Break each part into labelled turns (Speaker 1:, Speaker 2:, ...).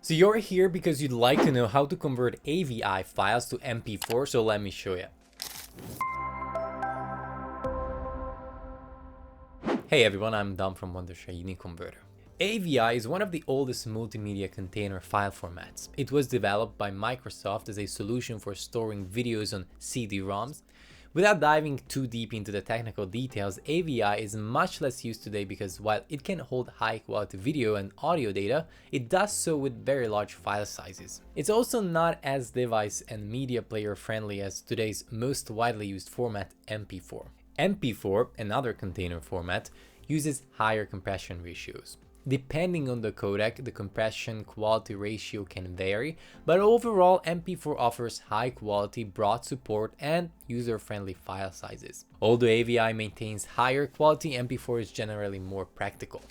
Speaker 1: So you're here because you'd like to know how to convert AVI files to MP4, so let me show you. Hey everyone, I'm Dom from Wondershare UniConverter. AVI is one of the oldest multimedia container file formats. It was developed by Microsoft as a solution for storing videos on CD-ROMs. Without diving too deep into the technical details, AVI is much less used today because while it can hold high quality video and audio data, it does so with very large file sizes. It's also not as device and media player friendly as today's most widely used format, MP4. MP4, another container format, uses higher compression ratios. Depending on the codec, the compression quality ratio can vary, but overall MP4 offers high quality, broad support, and user-friendly file sizes. Although AVI maintains higher quality, MP4 is generally more practical.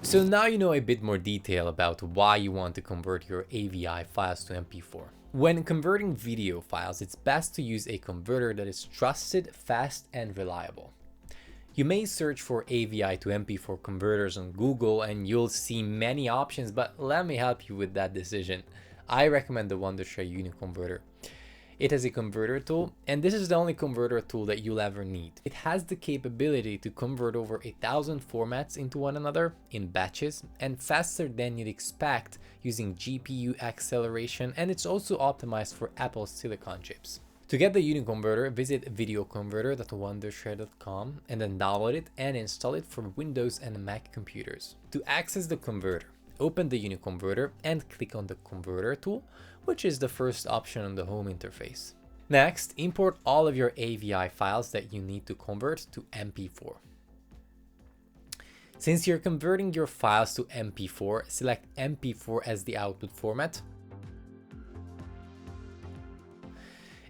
Speaker 1: So now you know a bit more detail about why you want to convert your AVI files to MP4. When converting video files, it's best to use a converter that is trusted, fast, and reliable. You may search for AVI to MP4 converters on Google and you'll see many options, but let me help you with that decision. I recommend the Wondershare UniConverter. It has a converter tool, and this is the only converter tool that you'll ever need. It has the capability to convert over 1,000 formats into one another in batches and faster than you'd expect using GPU acceleration, and it's also optimized for Apple Silicon chips. To get the UniConverter, visit videoconverter.wondershare.com and then download it and install it for Windows and Mac computers. To access the converter, open the UniConverter and click on the Converter tool, which is the first option on the home interface. Next, import all of your AVI files that you need to convert to MP4. Since you're converting your files to MP4, select MP4 as the output format,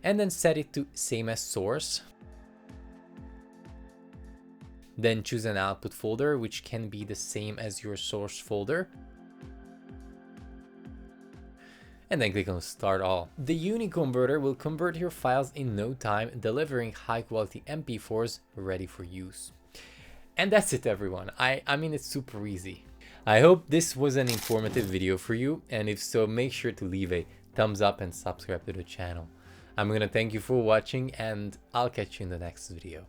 Speaker 1: and then set it to same as source. Then choose an output folder, which can be the same as your source folder. And then click on Start All. The UniConverter will convert your files in no time, delivering high quality MP4s ready for use. And that's it everyone. I mean, it's super easy. I hope this was an informative video for you, and if so, make sure to leave a thumbs up and subscribe to the channel. I'm gonna thank you for watching, and I'll catch you in the next video.